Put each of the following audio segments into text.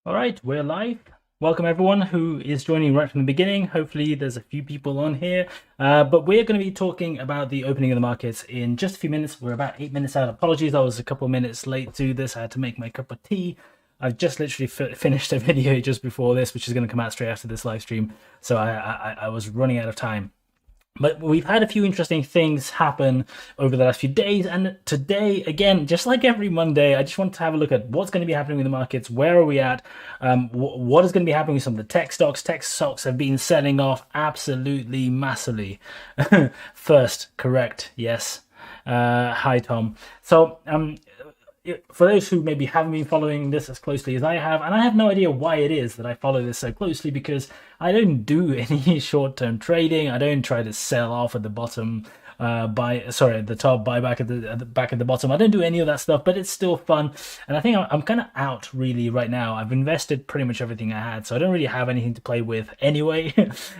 All right, we're live. Welcome everyone who is joining right from the beginning. Hopefully there's a few people on here, but we're going to be talking about the opening of the markets in just a few minutes. We're about 8 minutes out. Apologies, I was a couple of minutes late to this. I had to make my cup of tea. I've just literally finished a video just before this, which is going to come out straight after this live stream. So I was running out of time. But we've had a few interesting things happen over the last few days, and today, again, just like every Monday, I just want to have a look at what's going to be happening in the markets, where are we at, what is going to be happening with some of the tech stocks. Tech stocks have been selling off absolutely massively. First, correct, yes. Hi, Tom. So, for those who maybe haven't been following this as closely as I have, and I have no idea why it is that I follow this so closely, because I don't do any short-term trading. I don't try to sell off at the bottom, at the top, buy back at the back at the bottom. I don't do any of that stuff, but it's still fun. And I think I'm kind of out really right now. I've invested pretty much everything I had, so I don't really have anything to play with anyway.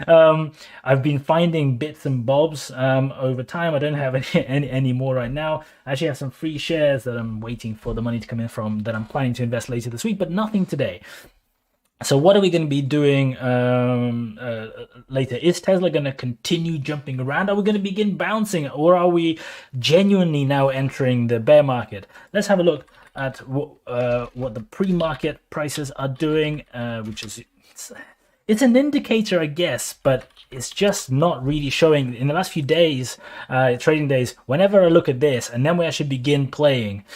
I've been finding bits and bobs over time. I don't have any more right now. I actually have some free shares that I'm waiting for the money to come in from that I'm planning to invest later this week, but nothing today. So what are we going to be doing later? Is Tesla going to continue jumping around? Are we going to begin bouncing, or are we genuinely now entering the bear market? Let's have a look at what the pre-market prices are doing, which is it's an indicator, I guess, but it's just not really showing. In the last few days, trading days, whenever I look at this and then we actually begin playing,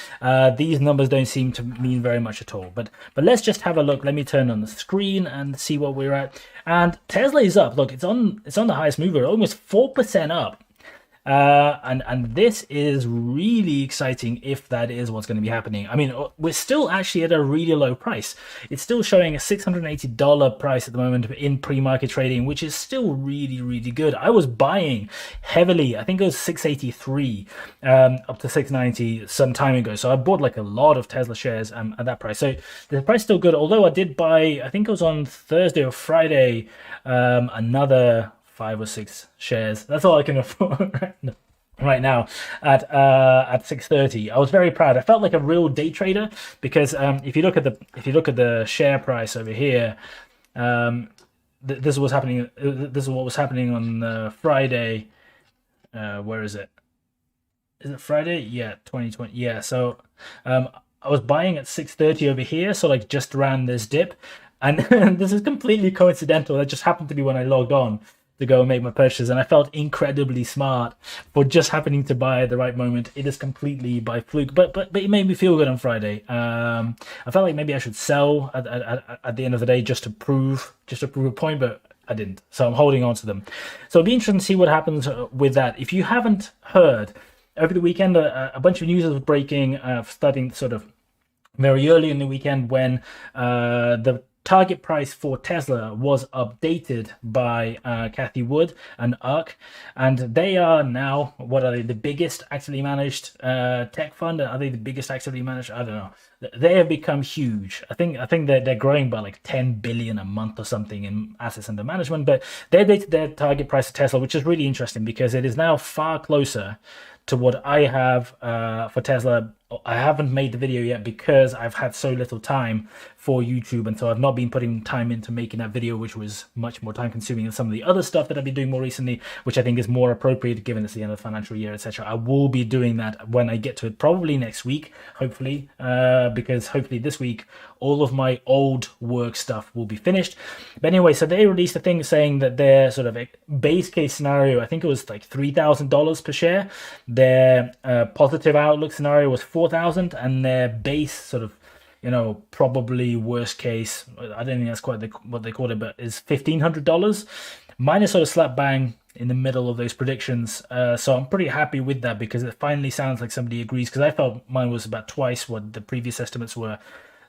these numbers don't seem to mean very much at all. But let's just have a look. Let me turn on the screen and see what we're at. And Tesla is up. Look, it's on the highest mover, almost 4% up. And this is really exciting if that is what's going to be happening. I mean, we're still actually at a really low price. It's still showing a $680 price at the moment in pre-market trading, which is still really, really good. I was buying heavily. I think it was 683 up to 690 some time ago. So I bought like a lot of Tesla shares at that price. So the price is still good. Although I did buy, I think it was on Thursday or Friday, another 5 or 6 shares. That's all I can afford right now at 6:30. I was very proud. I felt like a real day trader because if you look at the share price over here, this is what's happening. This is what was happening on Friday. Where is it? Is it Friday? Yeah, 2020. Yeah. So I was buying at 6:30 over here, so like just around this dip, and this is completely coincidental. That just happened to be when I logged on to go and make my purchase, and I felt incredibly smart for just happening to buy at the right moment. It is completely by fluke, but it made me feel good on Friday. I felt like maybe I should sell at the end of the day just to prove a point, but I didn't. So I'm holding on to them. So it'll be interesting to see what happens with that. If you haven't heard, over the weekend a bunch of news was breaking, starting sort of very early in the weekend when the target price for Tesla was updated by Cathie Wood and ARK, and they are now, what are they, the biggest actively managed tech fund? Are they the biggest actively managed? I don't know. They have become huge. I think they're growing by like 10 billion a month or something in assets under management, but they updated their target price of Tesla, which is really interesting because it is now far closer to what I have for Tesla. I haven't made the video yet because I've had so little time for YouTube, and so I've not been putting time into making that video, which was much more time consuming than some of the other stuff that I've been doing more recently, which I think is more appropriate given it's the end of the financial year, etc. I will be doing that when I get to it, probably next week, hopefully, because hopefully this week all of my old work stuff will be finished. But anyway, so they released a thing saying that their sort of base case scenario, I think it was like $3,000 per share. Their positive outlook scenario was 4,000, and their base sort of, probably worst case, I don't think that's quite what they called it, but is $1,500. Mine is sort of slap bang in the middle of those predictions. So I'm pretty happy with that because it finally sounds like somebody agrees, because I felt mine was about twice what the previous estimates were.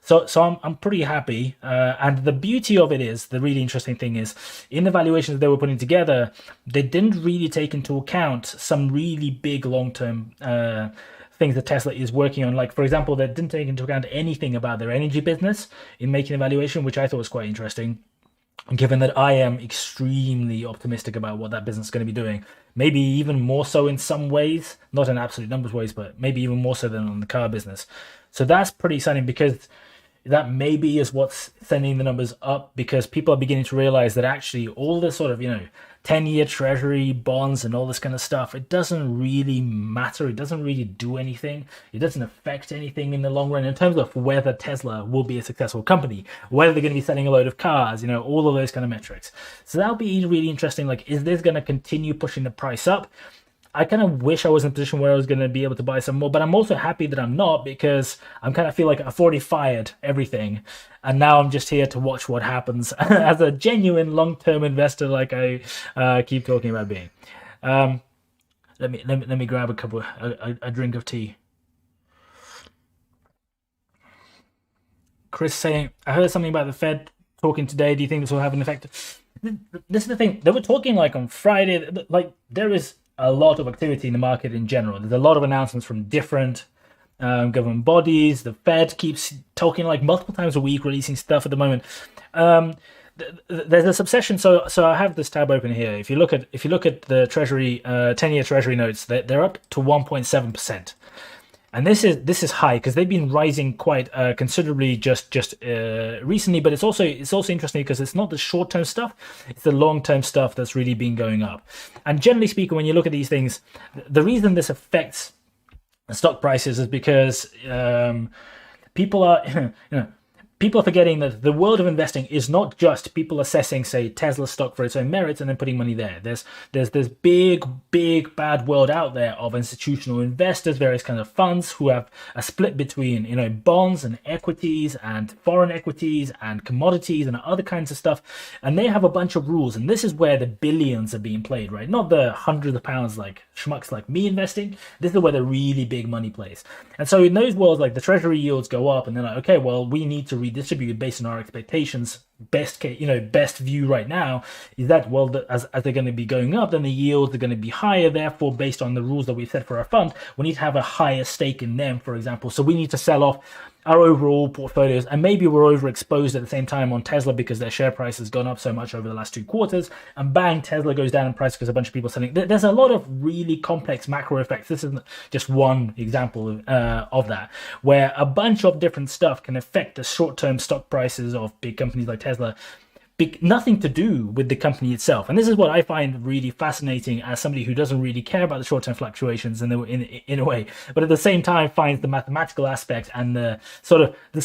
So I'm pretty happy, and the beauty of it is, the really interesting thing is, in the valuations they were putting together, they didn't really take into account some really big long-term things that Tesla is working on. Like, for example, they didn't take into account anything about their energy business in making the valuation, which I thought was quite interesting, given that I am extremely optimistic about what that business is going to be doing. Maybe even more so in some ways, not in absolute numbers ways, but maybe even more so than on the car business. So that's pretty exciting because that maybe is what's sending the numbers up, because people are beginning to realize that actually all this sort of, 10-year treasury bonds and all this kind of stuff, it doesn't really matter. It doesn't really do anything. It doesn't affect anything in the long run in terms of whether Tesla will be a successful company, whether they're going to be selling a load of cars, all of those kind of metrics. So that'll be really interesting. Like, is this going to continue pushing the price up? I kind of wish I was in a position where I was going to be able to buy some more, but I'm also happy that I'm not, because I'm kind of feel like I've already fired everything, and now I'm just here to watch what happens as a genuine long-term investor, like I keep talking about being. Let me grab a drink of tea. Chris saying, I heard something about the Fed talking today. Do you think this will have an effect? This is the thing. They were talking like on Friday. Like, there is a lot of activity in the market in general. There's a lot of announcements from different government bodies. The Fed keeps talking like multiple times a week, releasing stuff at the moment. There's this obsession. So I have this tab open here. If you look at the Treasury 10-year Treasury notes, they're up to 1.7%. And this is high because they've been rising quite considerably just recently. But it's also interesting because it's not the short-term stuff; it's the long-term stuff that's really been going up. And generally speaking, when you look at these things, the reason this affects stock prices is because people are people are forgetting that the world of investing is not just people assessing, say, Tesla stock for its own merits and then putting money there. There's this big bad world out there of institutional investors, various kinds of funds who have a split between bonds and equities and foreign equities and commodities and other kinds of stuff, and they have a bunch of rules. And this is where the billions are being played, right? Not the hundreds of pounds like schmucks like me investing. This is where the really big money plays. And so in those worlds, like the Treasury yields go up, and they're like, okay, well, we need to redistribute based on our expectations. Best case, best view right now is that, well, as they're going to be going up, then the yields are going to be higher. Therefore, based on the rules that we've set for our fund, we need to have a higher stake in them, for example. So we need to sell off our overall portfolios, and maybe we're overexposed at the same time on Tesla because their share price has gone up so much over the last 2 quarters, and bang, Tesla goes down in price because a bunch of people are selling. There's a lot of really complex macro effects. This isn't just one example of that, where a bunch of different stuff can affect the short-term stock prices of big companies like Tesla. Nothing to do with the company itself. And this is what I find really fascinating as somebody who doesn't really care about the short-term fluctuations in a way, but at the same time finds the mathematical aspect and the sort of the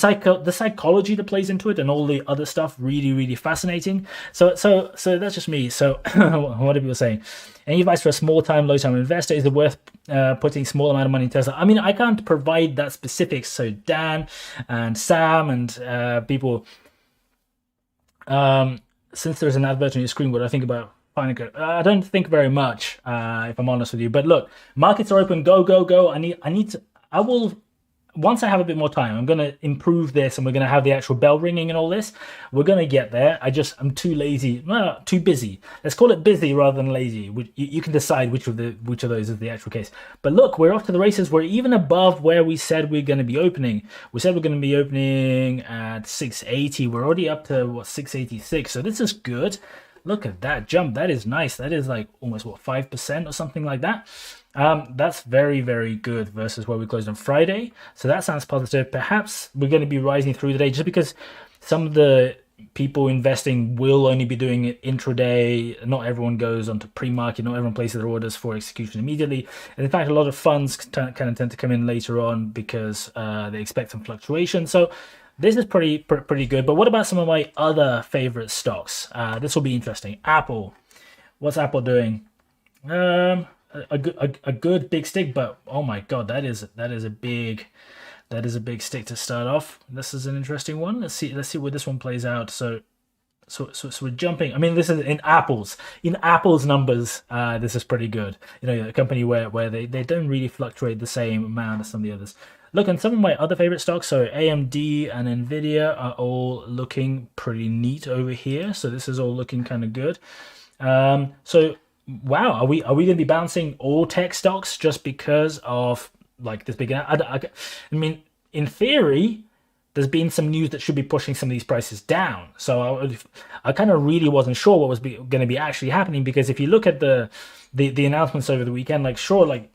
psychology that plays into it and all the other stuff really fascinating. So that's just me. So what are people saying? Any advice for a small-time, low-time investor? Is it worth putting small amount of money in Tesla? I mean, I can't provide that specifics. So Dan and Sam and people... since there's an advert on your screen, what do I think about Finacle? I don't think very much, if I'm honest with you. But look, markets are open. Go. I will, once I have a bit more time, I'm going to improve this, and we're going to have the actual bell ringing and all this. We're going to get there. I'm too lazy, too busy. Let's call it busy rather than lazy. You can decide which of those is the actual case. But look, we're off to the races. We're even above where we said we're going to be opening. We said we're going to be opening at 680. We're already up to 686. So this is good. Look at that jump. That is nice. That is like almost 5% or something like that. That's very good versus where we closed on Friday. So that sounds positive. Perhaps we're going to be rising through the day just because some of the people investing will only be doing it intraday. Not everyone goes onto pre-market. Not everyone places their orders for execution immediately. And in fact, a lot of funds kind of tend to come in later on because they expect some fluctuation. So this is pretty good. But what about some of my other favorite stocks? This will be interesting. Apple. What's Apple doing? A good big stick, but oh my god, that is a big stick to start off. This is an interesting one. Let's see where this one plays out. So we're jumping. I mean, this is in Apple's numbers. This is pretty good. A company where they don't really fluctuate the same amount as some of the others. Look, and some of my other favorite stocks, so AMD and Nvidia, are all looking pretty neat over here. So this is all looking kind of good. So. Wow, are we going to be bouncing all tech stocks just because of like this big? I mean, in theory, there's been some news that should be pushing some of these prices down. So I kind of really wasn't sure what was going to be actually happening, because if you look at the announcements over the weekend, like sure, like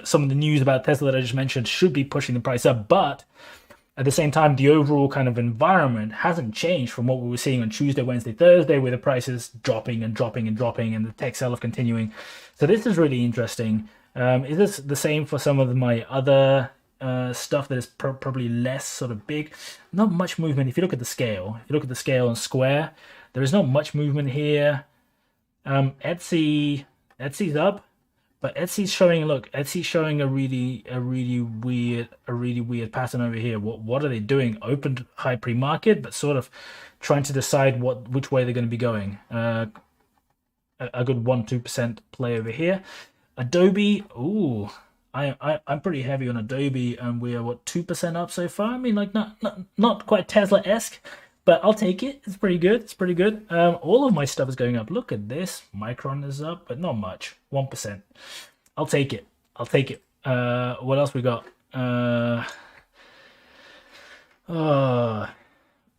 some of the news about Tesla that I just mentioned should be pushing the price up, but At the same time, the overall kind of environment hasn't changed from what we were seeing on Tuesday, Wednesday, Thursday, with the prices dropping and dropping and dropping, and the tech sell-off continuing. So this is really interesting. Is this the same for some of my other stuff that is probably less sort of big? Not much movement. If you look at the scale, on Square, there is not much movement here. Etsy's up, but Etsy's showing. Look, Etsy's showing a really weird pattern over here. What are they doing? Opened high pre-market, but sort of trying to decide which way they're going to be going. A good 1-2% play over here. Adobe, ooh, I'm pretty heavy on Adobe, and we are what, 2% up so far. I mean, like not quite Tesla-esque, but I'll take it. It's pretty good. It's pretty good. All of my stuff is going up. Look at this. Micron is up, but not much. 1%. I'll take it. I'll take it. What else we got? A lot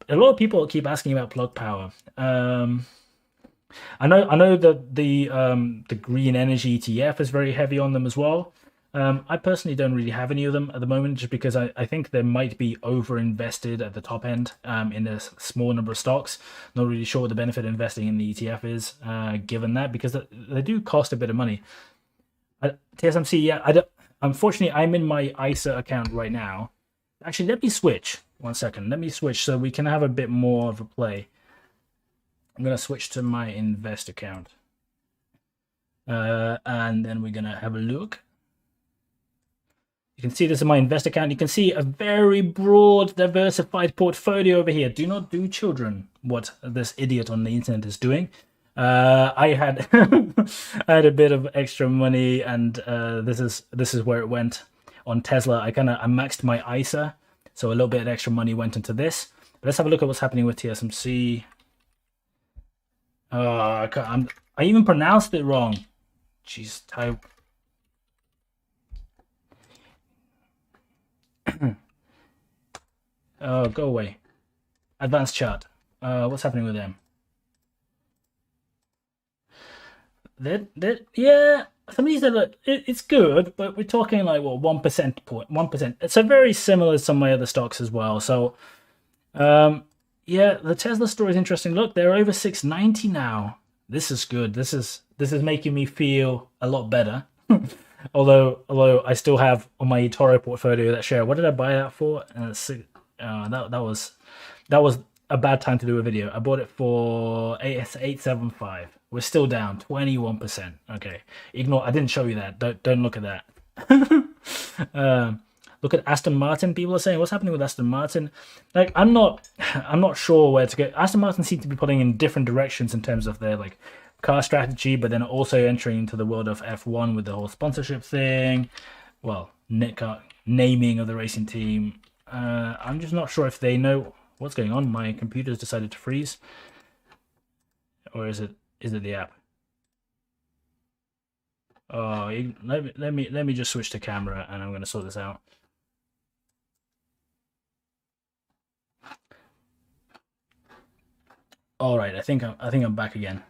of people keep asking about plug power. I know that the green energy ETF is very heavy on them as well. I personally don't really have any of them at the moment, just because I think they might be over invested at the top end in a small number of stocks. Not really sure what the benefit of investing in the ETF is, given that, because they do cost a bit of money. TSMC, yeah, unfortunately, I'm in my ISA account right now. Actually, let me switch. 1 second. Let me switch so we can have a bit more of a play. I'm going to switch to my invest account. And then we're going to have a look. You can see this is my invest account. You can see a very broad, diversified portfolio over here. Do not do, children, what this idiot on the internet is doing. I had I had a bit of extra money, and this is where it went on Tesla. I maxed my ISA, so a little bit of extra money went into this. But let's have a look at what's happening with TSMC. I even pronounced it wrong. Jeez, oh, go away. Advanced chart. What's happening with them? Yeah, some of these are it's good, but we're talking like what, 1%, 1%. It's a very similar to some of my other stocks as well. So, yeah, the Tesla story is interesting. Look, they're over 690 now. This is good. This is making me feel a lot better. although I still have on my eToro portfolio that share. What did I buy that for? That was a bad time to do a video. I bought it for 875. We're still down 21%. Okay, ignore. I didn't show you that. Don't look at that. Look at Aston Martin. People are saying, what's happening with Aston Martin? Like, I'm not sure where to go. Aston Martin seems to be pulling in different directions in terms of their like car strategy, but then also entering into the world of F1 with the whole sponsorship thing. Well, naming of the racing team. I'm just not sure if they know what's going on. My computer's decided to freeze, or is it the app? Oh, let me just switch to camera, and I'm going to sort this out. All right, I think I'm back again.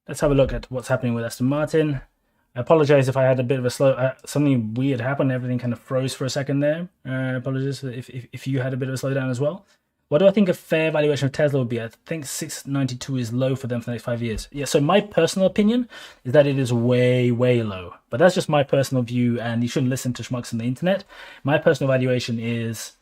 Let's have a look at what's happening with Aston Martin. I apologize if I had a bit of a slow. Something weird happened. Everything kind of froze for a second there. Apologies if you had a bit of a slowdown as well. What do I think a fair valuation of Tesla would be? I think 692 is low for them for the next 5 years. Yeah, so my personal opinion is that it is way, way low. But that's just my personal view, and you shouldn't listen to schmucks on the internet. My personal valuation is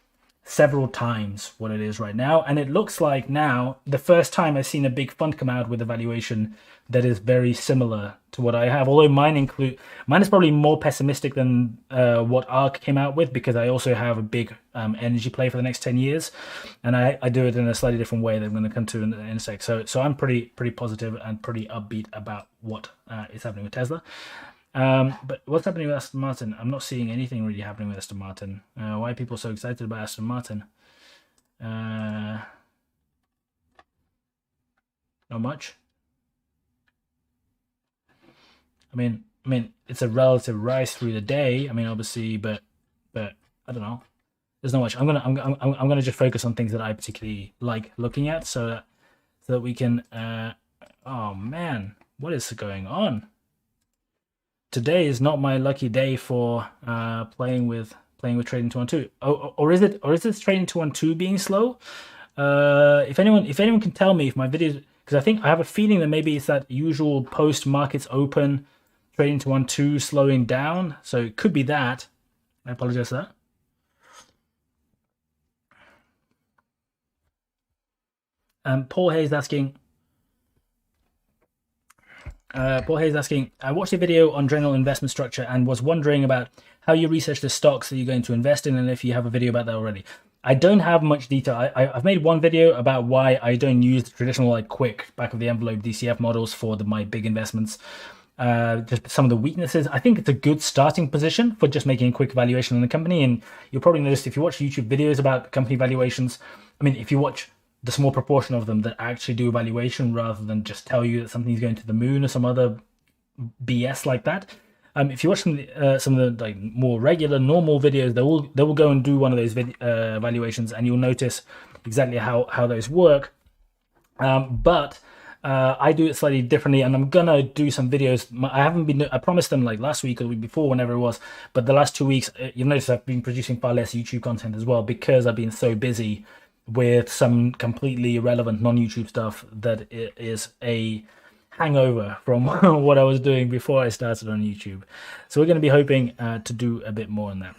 several times what it is right now, and it looks like now the first time I've seen a big fund come out with a valuation that is very similar to what I have, although mine is probably more pessimistic than what ARK came out with, because I also have a big energy play for the next 10 years, and I do it in a slightly different way that I'm going to come to in a sec. So I'm pretty positive and pretty upbeat about what is happening with Tesla. But what's happening with Aston Martin? I'm not seeing anything really happening with Aston Martin. Why are people so excited about Aston Martin? Not much. I mean, it's a relative rise through the day. I mean, obviously, but I don't know. There's not much. I'm gonna just focus on things that I particularly like looking at, so that we can. Oh man, what is going on? today is not my lucky day for playing with trading 212. Or is this trading 212 being slow? If anyone can tell me if my videos, because I think I have a feeling that maybe it's that usual post markets open trading 212 slowing down. So it could be that. I apologize for that. Paul Hayes asking. I watched a video on general investment structure and was wondering about how you research the stocks that you're going to invest in and if you have a video about that already. I don't have much detail. I've made one video about why I don't use the traditional like quick back of the envelope DCF models for my big investments. Just some of the weaknesses. I think it's a good starting position for just making a quick valuation on the company. And you'll probably notice if you watch YouTube videos about company valuations, I mean, if you watch the small proportion of them that actually do evaluation rather than just tell you that something's going to the moon or some other BS like that. If you watch some of the like more regular, normal videos, they will go and do one of those evaluations, and you'll notice exactly how those work. But I do it slightly differently, and I'm gonna do some videos. I promised them like last week or the week before, whenever it was. But the last 2 weeks, you'll notice I've been producing far less YouTube content as well because I've been so busy with some completely irrelevant non-YouTube stuff that it is a hangover from what I was doing before I started on YouTube. So we're going to be hoping to do a bit more on that.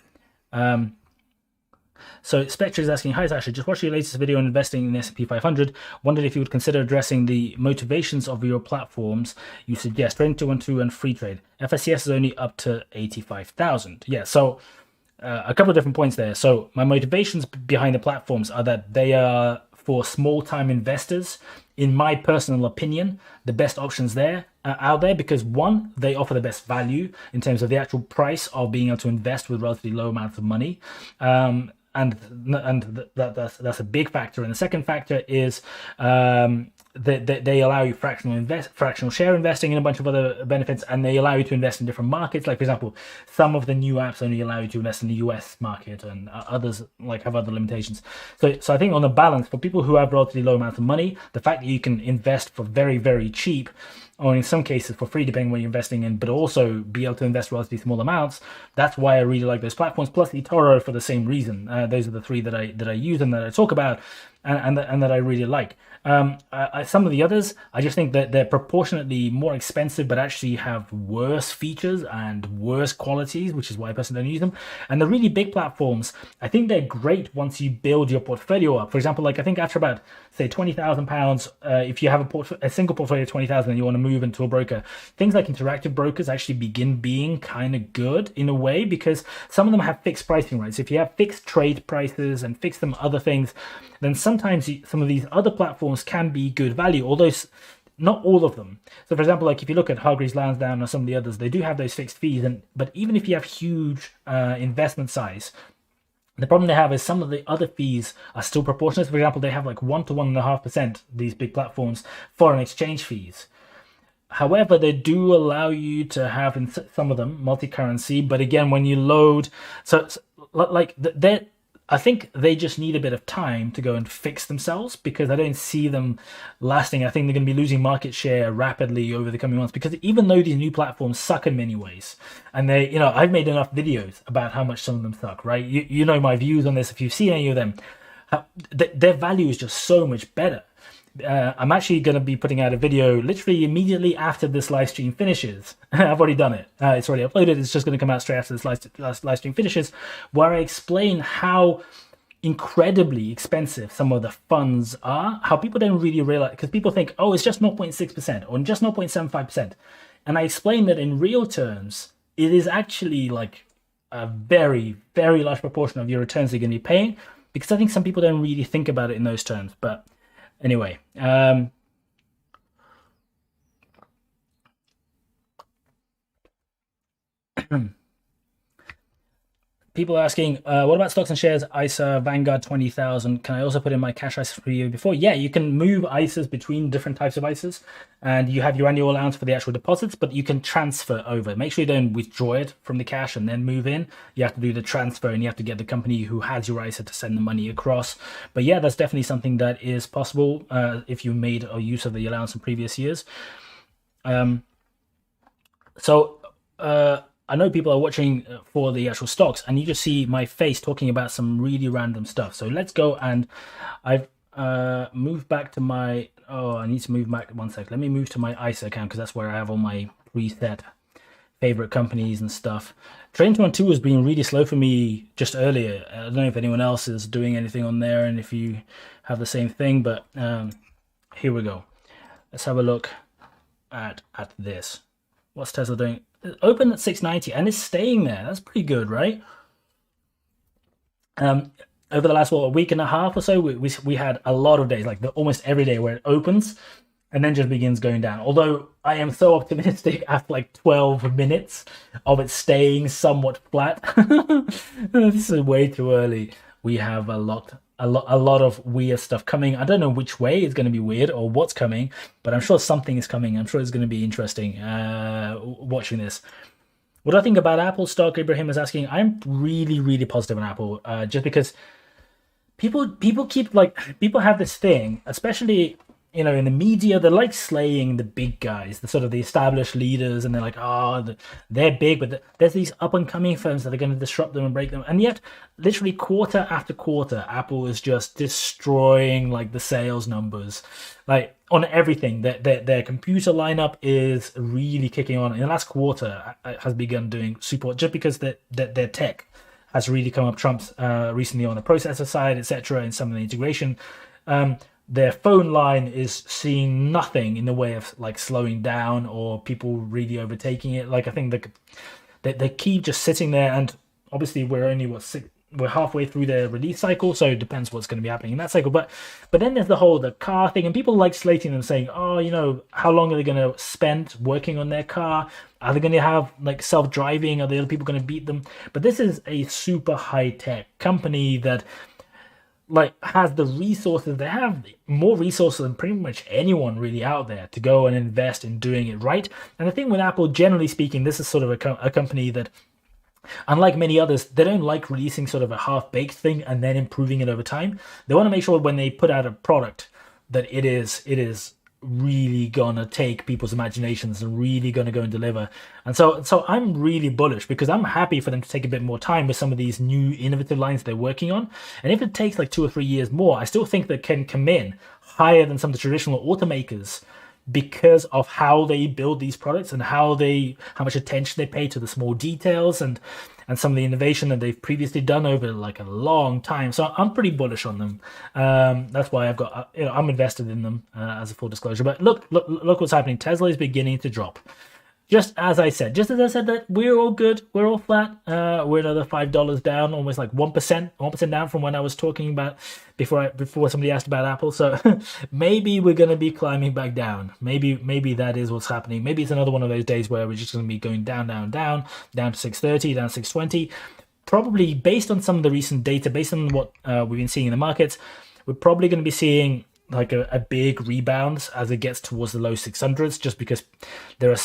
So Spectre is asking, hi Sasha, just watched your latest video on investing in the S&P 500. Wondered if you would consider addressing the motivations of your platforms you suggest, Trading 212 and FREETRADE. FSCS is only up to 85,000. Yeah, so a couple of different points there. So my motivations behind the platforms are that they are for small-time investors. In my personal opinion, the best options there out there because one, they offer the best value in terms of the actual price of being able to invest with relatively low amounts of money. And that's a big factor. And the second factor is they allow you fractional share investing and a bunch of other benefits, and they allow you to invest in different markets. Like for example, some of the new apps only allow you to invest in the US market, and others like have other limitations. So I think on the balance, for people who have relatively low amounts of money, the fact that you can invest for very, very cheap, or in some cases for free, depending on what you're investing in, but also be able to invest relatively small amounts. That's why I really like those platforms. Plus eToro for the same reason. Those are the three that I use and that I talk about, and that I really like. Some of the others, I just think that they're proportionately more expensive, but actually have worse features and worse qualities, which is why I personally don't use them. And the really big platforms, I think they're great once you build your portfolio up. For example, like I think after about say £20,000, if you have a single portfolio of 20,000 and you want to move into a broker, things like interactive brokers actually begin being kind of good in a way because some of them have fixed pricing, right? So if you have fixed trade prices and fixed some other things, then sometimes some of these other platforms can be good value, although not all of them. So for example, like if you look at Hargreaves Lansdown or some of the others, they do have those fixed fees, but even if you have huge investment size, the problem they have is some of the other fees are still proportionate. For example, they have like 1 to 1.5%, these big platforms, foreign exchange fees. However, they do allow you to have in some of them multi-currency, but again, when you load, so like I think they just need a bit of time to go and fix themselves because I don't see them lasting. I think they're going to be losing market share rapidly over the coming months because even though these new platforms suck in many ways, and they, I've made enough videos about how much some of them suck, right? You know my views on this if you've seen any of them. Their value is just so much better. I'm actually going to be putting out a video literally immediately after this live stream finishes. I've already done it. It's already uploaded. It's just going to come out straight after this live stream finishes, where I explain how incredibly expensive some of the funds are, how people don't really realize, because people think, oh, it's just 0.6% or just 0.75%. And I explain that in real terms, it is actually like a very, very large proportion of your returns you're going to be paying, because I think some people don't really think about it in those terms. But anyway, people are asking, what about stocks and shares, ISA, Vanguard 20,000? Can I also put in my cash ISA for you before? Yeah, you can move ISAs between different types of ISAs, and you have your annual allowance for the actual deposits, but you can transfer over. Make sure you don't withdraw it from the cash and then move in. You have to do the transfer, and you have to get the company who has your ISA to send the money across. But yeah, that's definitely something that is possible if you made a use of the allowance in previous years. So I know people are watching for the actual stocks, and you just see my face talking about some really random stuff. So let's go, and I've moved back to my. Oh, I need to move back 1 sec. Let me move to my ISA account because that's where I have all my preset favorite companies and stuff. Train 22 has been really slow for me just earlier. I don't know if anyone else is doing anything on there, and if you have the same thing, but here we go. Let's have a look at this. What's Tesla doing? It opened at 690 and it's staying there. That's pretty good, right? Over the last a week and a half or so, we had a lot of days, like almost every day, where it opens and then just begins going down. Although I am so optimistic after like 12 minutes of it staying somewhat flat. This is way too early. We have a lot of weird stuff coming. I don't know which way is going to be weird or what's coming, but I'm sure something is coming. I'm sure it's going to be interesting watching this. What do I think about Apple stock? Ibrahim is asking. I'm really, really positive on Apple, just because people keep like people have this thing, especially in the media. They're like slaying the big guys, the sort of the established leaders, and they're like, oh, they're big, but there's these up and coming firms that are going to disrupt them and break them. And yet, literally quarter after quarter, Apple is just destroying like the sales numbers, like on everything. Their computer lineup is really kicking on. In the last quarter, it has begun doing super, just because their tech has really come up trumps recently on the processor side, etc., and some of the integration. Their phone line is seeing nothing in the way of like slowing down or people really overtaking it. Like I think they keep just sitting there, and obviously we're only we're halfway through their release cycle, so it depends what's going to be happening in that cycle. But then there's the car thing, and people like slating them, saying, oh, how long are they going to spend working on their car? Are they going to have like self-driving? Are the other people going to beat them? But this is a super high-tech company that like has the resources. They have more resources than pretty much anyone really out there to go and invest in doing it right. And the thing with Apple, generally speaking, this is sort of a company that, unlike many others, they don't like releasing sort of a half-baked thing and then improving it over time. They want to make sure when they put out a product that it is really gonna take people's imaginations and really gonna go and deliver. And so I'm really bullish, because I'm happy for them to take a bit more time with some of these new innovative lines they're working on. And if it takes like 2 or 3 years more, I still think they can come in higher than some of the traditional automakers, because of how they build these products and how much attention they pay to the small details and some of the innovation that they've previously done over like a long time. So I'm pretty bullish on them. That's why I've got I'm invested in them, as a full disclosure. But look what's happening. Tesla is beginning to drop. Just as I said that we're all good, we're all flat. We're another $5 down, almost like 1% down from when I was talking about before somebody asked about Apple. So maybe we're going to be climbing back down. Maybe that is what's happening. Maybe it's another one of those days where we're just going to be going down to 630, down to 620. Probably based on some of the recent data, based on what we've been seeing in the markets, we're probably going to be seeing like a big rebound as it gets towards the low 600s, just because there is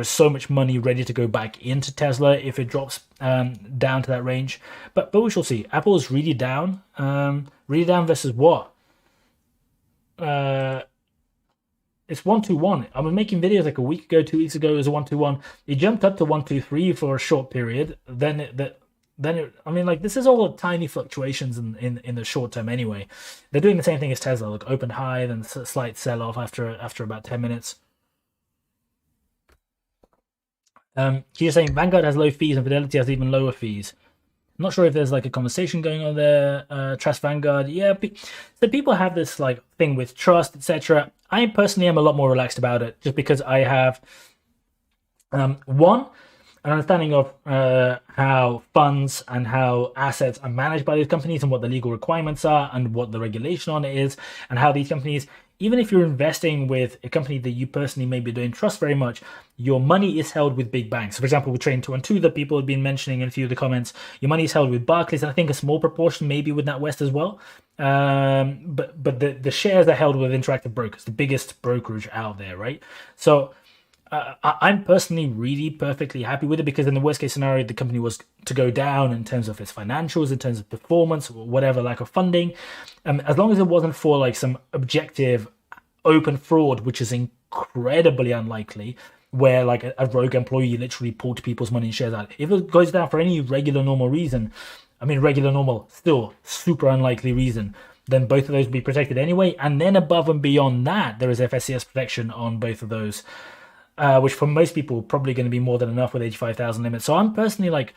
so much money ready to go back into Tesla if it drops down to that range. But we shall see. Apple is really down. Really down versus what? It's 121. I was making videos like a week ago, 2 weeks ago. It was a 121. It jumped up to 123 for a short period. This is all tiny fluctuations in the short term anyway. They're doing the same thing as Tesla. Look, open high, then slight sell off after about 10 minutes. She's saying Vanguard has low fees and Fidelity has even lower fees. I'm not sure if there's like a conversation going on there. Trust Vanguard, yeah. So people have this like thing with trust, etc. I personally am a lot more relaxed about it, just because I have an understanding of how funds and how assets are managed by these companies, and what the legal requirements are, and what the regulation on it is, and how these companies, even if you're investing with a company that you personally maybe don't trust very much, your money is held with big banks. So for example, with Train 212 that people have been mentioning in a few of the comments, your money is held with Barclays, and I think a small proportion maybe with NatWest as well. But the shares are held with Interactive Brokers, the biggest brokerage out there, right? So I'm personally really perfectly happy with it, because in the worst case scenario, the company was to go down in terms of its financials, in terms of performance, whatever, lack of funding, as long as it wasn't for like some objective open fraud, which is incredibly unlikely, where like a rogue employee literally pulled people's money and shares out. If it goes down for any regular normal reason, I mean regular normal, still super unlikely reason, then both of those will be protected anyway. And then above and beyond that, there is FSCS protection on both of those, which for most people probably going to be more than enough with 85,000 limit. So I'm personally like,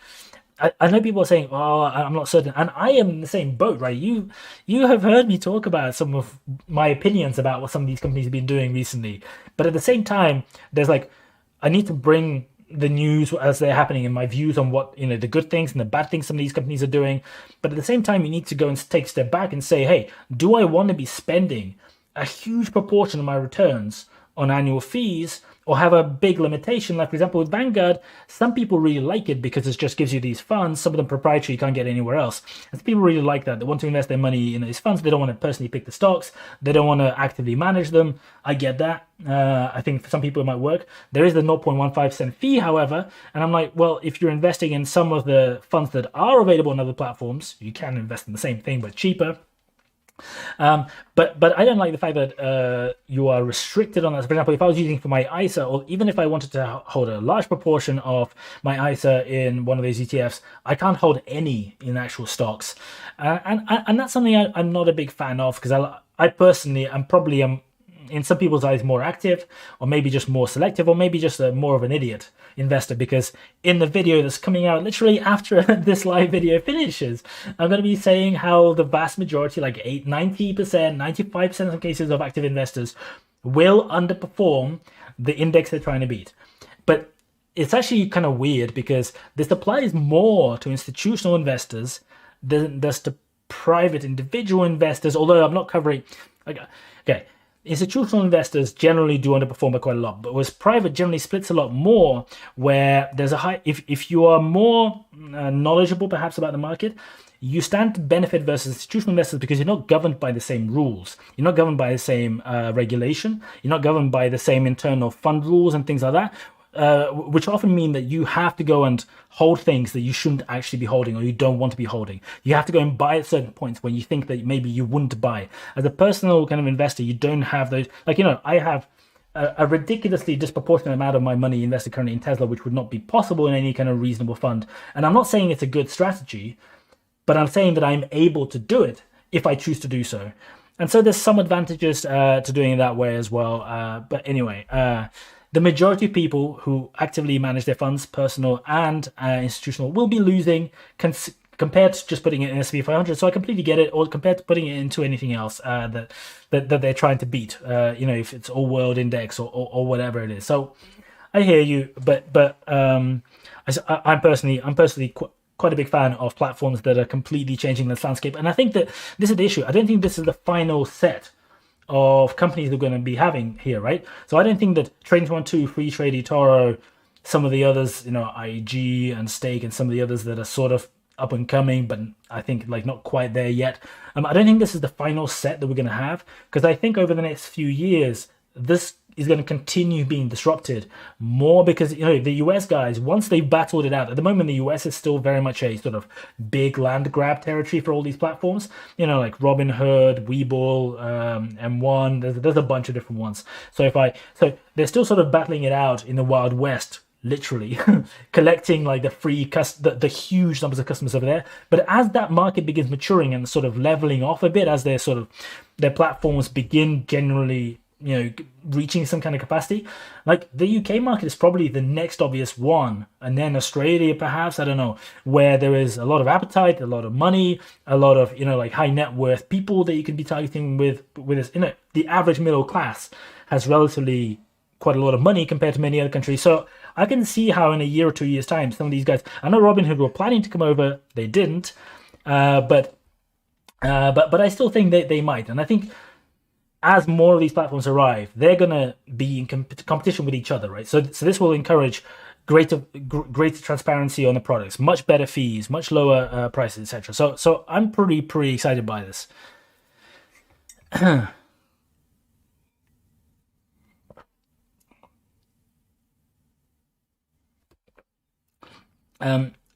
I know people are saying, "Oh, I'm not certain," and I am in the same boat, right? You have heard me talk about some of my opinions about what some of these companies have been doing recently, but at the same time, there's like, I need to bring the news as they're happening and my views on what, you know, the good things and the bad things some of these companies are doing. But at the same time, you need to go and take a step back and say, hey, do I want to be spending a huge proportion of my returns on annual fees, or have a big limitation? Like, for example, with Vanguard, some people really like it because it just gives you these funds. Some of them proprietary, you can't get anywhere else. And some people really like that. They want to invest their money in these funds. They don't want to personally pick the stocks. They don't want to actively manage them. I get that. I think for some people it might work. There is the 0.15% fee, however, and I'm like, well, if you're investing in some of the funds that are available on other platforms, you can invest in the same thing but cheaper. But I don't like the fact that you are restricted on that. So for example, if I was using for my ISA, or even if I wanted to hold a large proportion of my ISA in one of these ETFs, I can't hold any in actual stocks, and that's something I'm not a big fan of, because I personally am probably in some people's eyes more active, or maybe just more selective, or maybe just more of an idiot investor, because in the video that's coming out literally after this live video finishes, I'm going to be saying how the vast majority, like 90%, 95% of some cases of active investors, will underperform the index they're trying to beat. But it's actually kind of weird, because this applies more to institutional investors than does to private individual investors, although I'm not covering... Okay. Institutional investors generally do underperform by quite a lot, but whereas private generally splits a lot more, where there's a high, if you are more knowledgeable perhaps about the market, you stand to benefit versus institutional investors, because you're not governed by the same rules. You're not governed by the same regulation. You're not governed by the same internal fund rules and things like that. Which often mean that you have to go and hold things that you shouldn't actually be holding, or you don't want to be holding. You have to go and buy at certain points when you think that maybe you wouldn't buy. As a personal kind of investor, you don't have those. Like, you know, I have a ridiculously disproportionate amount of my money invested currently in Tesla, which would not be possible in any kind of reasonable fund. And I'm not saying it's a good strategy, but I'm saying that I'm able to do it if I choose to do so. And so there's some advantages to doing it that way as well. But anyway, the majority of people who actively manage their funds, personal and institutional, will be losing compared to just putting it in S&P 500. So I completely get it, or compared to putting it into anything else that they're trying to beat. You know, if it's all world index or whatever it is. So I hear you, but I'm personally quite a big fan of platforms that are completely changing this landscape. And I think that this is the issue. I don't think this is the final set of companies they're going to be having here, right? So I don't think that Trading212, FREETRADE, eToro, some of the others, you know, IG and Stake, and some of the others that are sort of up and coming, but I think like not quite there yet. I don't think this is the final set that we're going to have, because I think over the next few years, this is going to continue being disrupted more, because, you know, the US guys, once they've battled it out, at the moment the US is still very much a sort of big land grab territory for all these platforms, you know, like Robinhood, Webull, M1, there's a bunch of different ones. So they're still sort of battling it out in the Wild West, literally collecting like the huge numbers of customers over there. But as that market begins maturing and sort of leveling off a bit, as their platforms begin generally, you know, reaching some kind of capacity, like the UK market is probably the next obvious one, and then Australia perhaps, I don't know, where there is a lot of appetite, a lot of money, a lot of, you know, like high net worth people that you can be targeting with this. You know, the average middle class has relatively quite a lot of money compared to many other countries. So I can see how in a year or 2 years time, some of these guys, I know Robinhood were planning to come over, they didn't, but I still think they might. And I think as more of these platforms arrive, they're going to be in competition with each other, right? So this will encourage greater transparency on the products, much better fees, much lower prices, etc. So I'm pretty excited by this.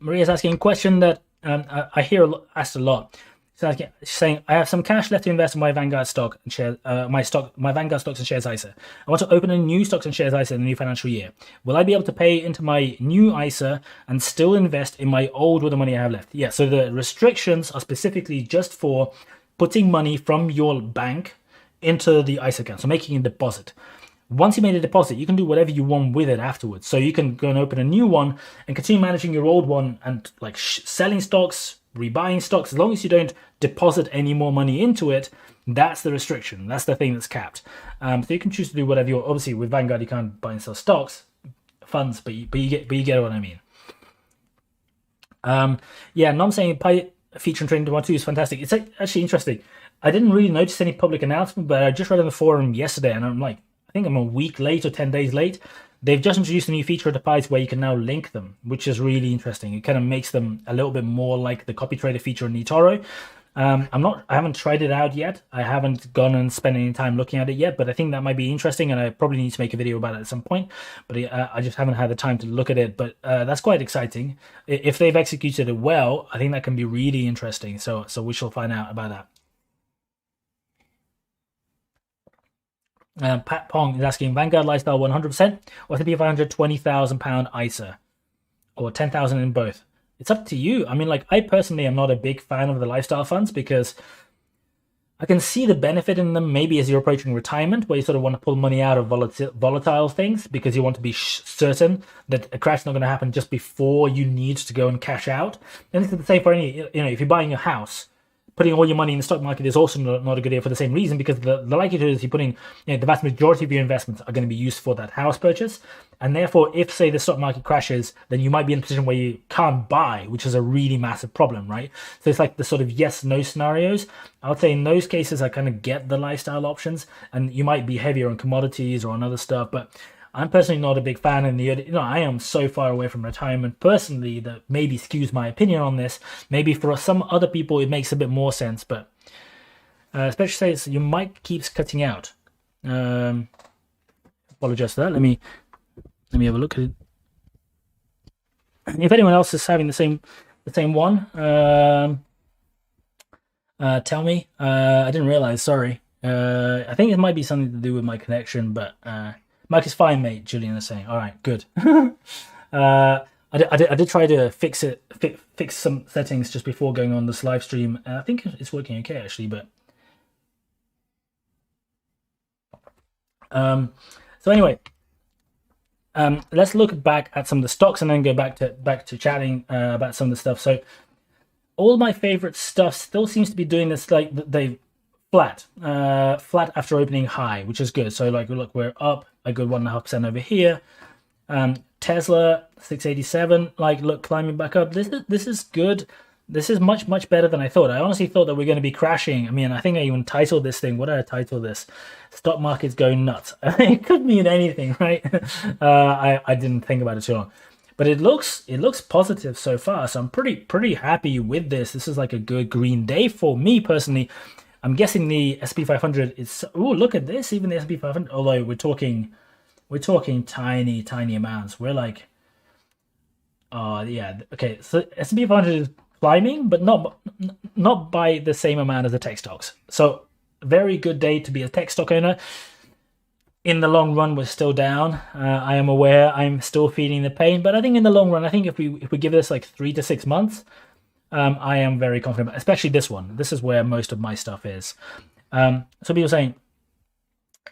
Maria's asking a question that I hear asked a lot. So she's saying, I have some cash left to invest in my Vanguard stock and share my Vanguard stocks and shares ISA. I want to open a new stocks and shares ISA in the new financial year. Will I be able to pay into my new ISA and still invest in my old with the money I have left? Yeah. So the restrictions are specifically just for putting money from your bank into the ISA account. So making a deposit. Once you made a deposit, you can do whatever you want with it afterwards. So you can go and open a new one and continue managing your old one and like selling stocks, rebuying stocks. As long as you don't deposit any more money into it, that's the restriction. That's the thing that's capped. So you can choose to do whatever you want. Obviously, with Vanguard, you can't buy and sell stocks, funds, but you get what I mean. Yeah, Nom saying feature and trading 2 is fantastic. It's actually interesting. I didn't really notice any public announcement, but I just read on the forum yesterday, and I'm like, I think I'm a week late or 10 days late. They've just introduced a new feature of the pies where you can now link them, which is really interesting. It kind of makes them a little bit more like the copy trader feature in eToro. I haven't tried it out yet. I haven't gone and spent any time looking at it yet, but I think that might be interesting, and I probably need to make a video about it at some point. But I just haven't had the time to look at it. But that's quite exciting. If they've executed it well, I think that can be really interesting. So we shall find out about that. Pat Pong is asking, Vanguard Lifestyle 100% or S&P 500 £20,000 ISA or 10,000 in both? It's up to you. I mean, like, I personally am not a big fan of the lifestyle funds because I can see the benefit in them maybe as you're approaching retirement, where you sort of want to pull money out of volatile things because you want to be certain that a crash is not going to happen just before you need to go and cash out. And this is the same for any, if you're buying a house, putting all your money in the stock market is also not a good idea for the same reason, because the likelihood is you're putting, the vast majority of your investments are going to be used for that house purchase. And therefore, if, say, the stock market crashes, then you might be in a position where you can't buy, which is a really massive problem, right? So it's like the sort of yes-no scenarios. I would say in those cases, I kind of get the lifestyle options, and you might be heavier on commodities or on other stuff, but I'm personally not a big fan. I am so far away from retirement personally that maybe skews my opinion on this. Maybe for some other people it makes a bit more sense, but especially says your mic keeps cutting out. Apologize for that. Let me have a look at it. If anyone else is having the same one, tell me. I didn't realize. Sorry. I think it might be something to do with my connection, but. Mike is fine, mate. Julian is saying, "All right, good." I did try to fix some settings just before going on this live stream. I think it's working okay actually, but so anyway, let's look back at some of the stocks and then go back to chatting about some of the stuff. So all my favorite stuff still seems to be doing this, like they flat after opening high, which is good. So like, look, we're up a good 1.5% over here. Tesla 687, like, look, climbing back up. This is good. This is much better than I thought. I honestly thought that we're going to be crashing. I mean, I think I even titled this thing. What did I title this? Stock market's going nuts. It could mean anything, right? I didn't think about it too long, but it looks positive so far. So I'm pretty happy with this. This is like a good green day for me personally. I'm guessing the S&P 500 is. Oh, look at this! Even the S&P 500. Although we're talking tiny amounts. We're like, oh yeah, okay. So S&P 500 is climbing, but not by the same amount as the tech stocks. So very good day to be a tech stock owner. In the long run, we're still down. I am aware. I'm still feeling the pain, but I think in the long run, I think if we give this like 3 to 6 months. I am very confident, especially this one. This is where most of my stuff is. So people saying,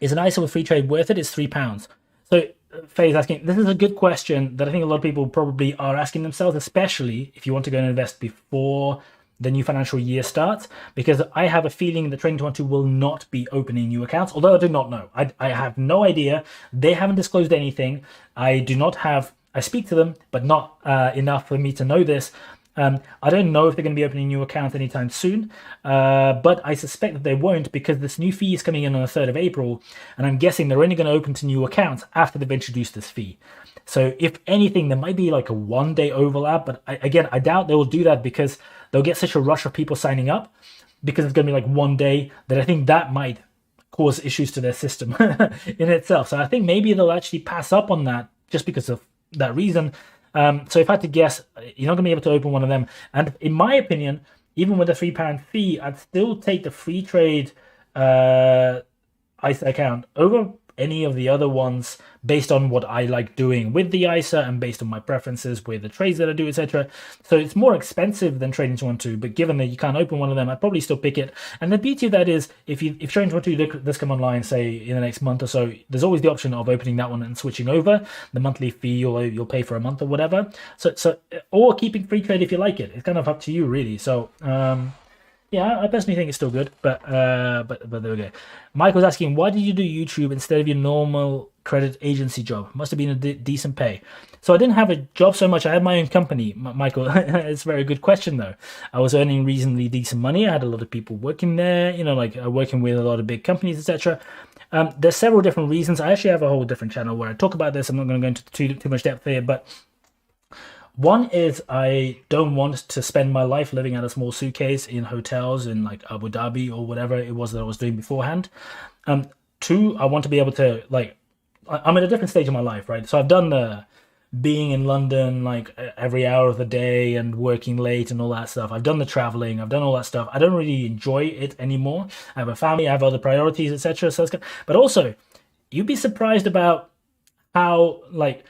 is an ISA with free trade worth it? It's £3. So Faye's asking, this is a good question that I think a lot of people probably are asking themselves, especially if you want to go and invest before the new financial year starts, because I have a feeling that Trading212 will not be opening new accounts, although I do not know. I have no idea. They haven't disclosed anything. I speak to them, but not enough for me to know this. I don't know if they're going to be opening new accounts anytime soon, but I suspect that they won't, because this new fee is coming in on the 3rd of April, and I'm guessing they're only going to open to new accounts after they've introduced this fee. So if anything, there might be like a 1-day overlap, but I doubt they will do that, because they'll get such a rush of people signing up, because it's going to be like 1 day, that I think that might cause issues to their system in itself. So I think maybe they'll actually pass up on that just because of that reason. So if I had to guess, you're not going to be able to open one of them. And in my opinion, even with a £3 fee, I'd still take the free trade uh, ISA account over any of the other ones based on what I like doing with the ISA and based on my preferences with the trades that I do, etc. So it's more expensive than Trading 212, but given that you can't open one of them, I'd probably still pick it. And the beauty of that is if Trading 212 does come online, say in the next month or so, there's always the option of opening that one and switching over. The monthly fee you'll pay for a month or whatever. So or keeping free trade if you like it. It's kind of up to you really. So yeah, I personally think it's still good, but there we go. Michael's asking, why did you do YouTube instead of your normal credit agency job? Must have been a decent pay. So I didn't have a job so much. I had my own company, Michael. It's a very good question though. I was earning reasonably decent money. I had a lot of people working there, you know, like working with a lot of big companies, etc. There's several different reasons. I actually have a whole different channel where I talk about this. I'm not going to go into too much depth here, but one is I don't want to spend my life living out a small suitcase in hotels in like Abu Dhabi or whatever it was that I was doing beforehand. Two, I want to be able to, like, I'm at a different stage of my life, right? So I've done the being in London like every hour of the day and working late and all that stuff. I've done the traveling, I've done all that stuff. I don't really enjoy it anymore. I have a family, I have other priorities, etc. So but also, you'd be surprised about how, like,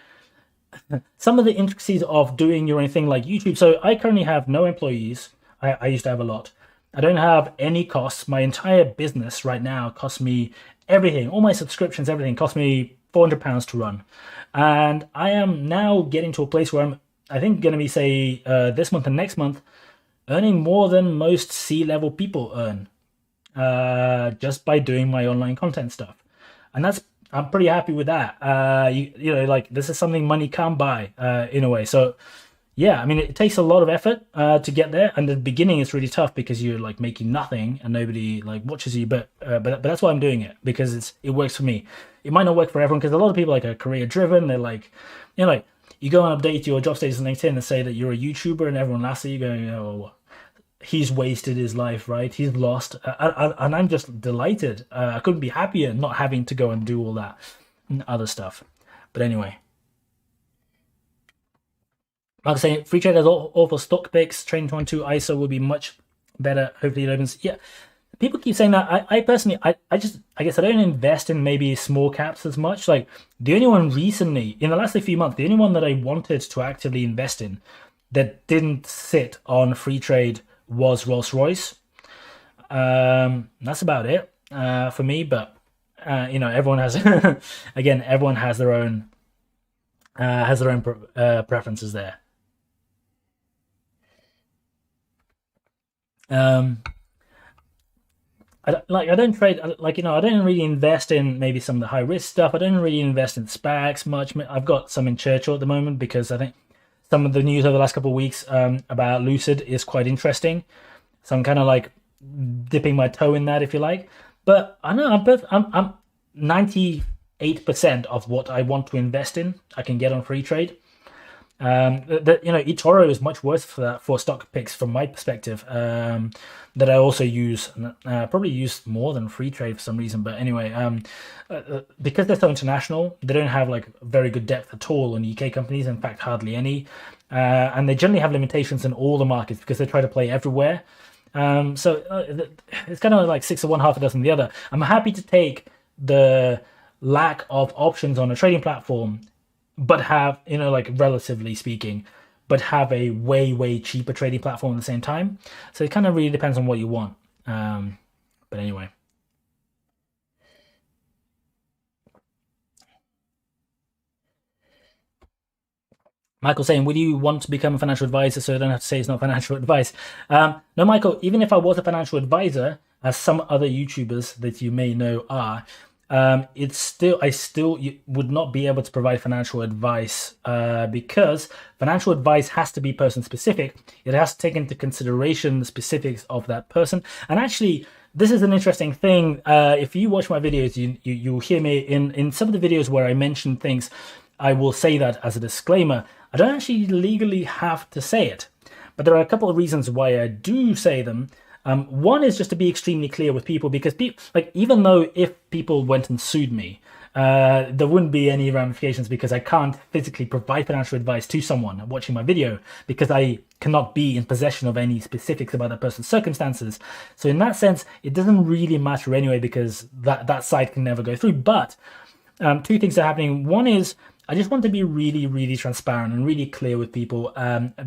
some of the intricacies of doing your own thing like YouTube. So I currently have no employees. I used to have a lot. I don't have any costs. My entire business right now costs me everything. All my subscriptions, everything costs me £400 to run. And I am now getting to a place where I'm, I think, going to be, say, this month and next month, earning more than most C-level people earn just by doing my online content stuff. And I'm pretty happy with that. You know, like, this is something money can't buy in a way. So yeah, I mean, it takes a lot of effort to get there. And the beginning is really tough because you're like making nothing and nobody like watches you. But that's why I'm doing it, because it works for me. It might not work for everyone because a lot of people like are career driven. They're like, you know, like you go and update your job status on LinkedIn and say that you're a YouTuber and everyone laughs at you going, oh, he's wasted his life, right? He's lost. And I'm just delighted. I couldn't be happier not having to go and do all that other stuff. But anyway. Like I say, FreeTrade has awful stock picks. Trading 212 ISO will be much better. Hopefully it opens. Yeah. People keep saying that. I personally, I guess I don't invest in maybe small caps as much. Like the only one recently, in the last few months, the only one that I wanted to actively invest in that didn't sit on FreeTrade was Rolls-Royce. That's about it for me, but you know, everyone has again, everyone has their own preferences there. I don't trade, like, you know, I don't really invest in maybe some of the high risk stuff. I don't really invest in SPACs much. I've got some in Churchill at the moment because I think some of the news over the last couple of weeks about Lucid is quite interesting. So I'm kind of like dipping my toe in that, if you like. But I know I'm 98% of what I want to invest in I can get on FreeTrade. You know, eToro is much worse for stock picks from my perspective. That I also use, probably use more than FreeTrade for some reason. But anyway, because they're so international, they don't have like very good depth at all on UK companies. In fact, hardly any. And they generally have limitations in all the markets because they try to play everywhere. So it's kind of like 6 of one, half a dozen of the other. I'm happy to take the lack of options on a trading platform, but have, you know, like relatively speaking, but have a way cheaper trading platform at the same time. So it kind of really depends on what you want. But anyway. Michael saying, will you want to become a financial advisor so I don't have to say it's not financial advice? No, Michael, even if I was a financial advisor, as some other YouTubers that you may know are, I still would not be able to provide financial advice because financial advice has to be person specific. It has to take into consideration the specifics of that person. And actually, this is an interesting thing. If you watch my videos, you'll hear me in some of the videos where I mention things. I will say that as a disclaimer. I don't actually legally have to say it, but there are a couple of reasons why I do say them. One is just to be extremely clear with people, because like, even though if people went and sued me there wouldn't be any ramifications because I can't physically provide financial advice to someone watching my video because I cannot be in possession of any specifics about that person's circumstances. So in that sense, it doesn't really matter anyway because that side can never go through. But two things are happening. One is I just want to be really, really transparent and really clear with people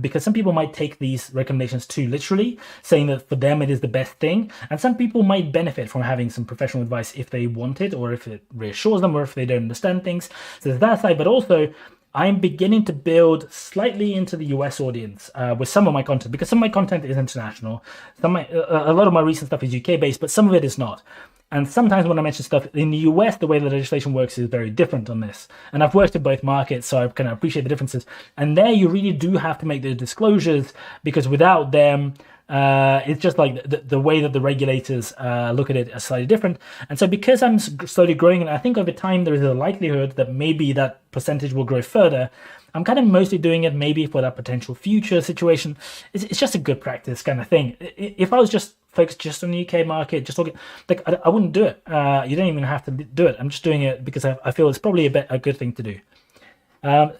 because some people might take these recommendations too literally, saying that for them it is the best thing. And some people might benefit from having some professional advice if they want it or if it reassures them or if they don't understand things. So there's that side, but also I'm beginning to build slightly into the US audience with some of my content because some of my content is international. A lot of my recent stuff is UK based, but some of it is not. And sometimes when I mention stuff in the US, the way the legislation works is very different on this. And I've worked in both markets, so I kind of appreciate the differences. And there you really do have to make the disclosures because without them, it's just like the way that the regulators look at it is slightly different. And so because I'm slowly growing, and I think over time there is a likelihood that maybe that percentage will grow further, I'm kind of mostly doing it maybe for that potential future situation. It's just a good practice kind of thing. If I was just focused just on the UK market, just talking, like I wouldn't do it. You don't even have to do it. I'm just doing it because I feel it's probably a good thing to do.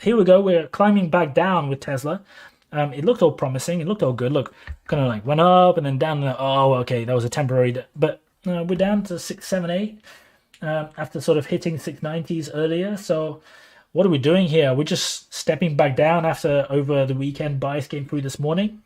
Here we go. We're climbing back down with Tesla. It looked all promising. It looked all good. Look, kind of like went up and then down. Oh, okay, that was a temporary. But we're down to 678 after sort of hitting 690s earlier. So what are we doing here? We're just stepping back down after over the weekend buys came through this morning.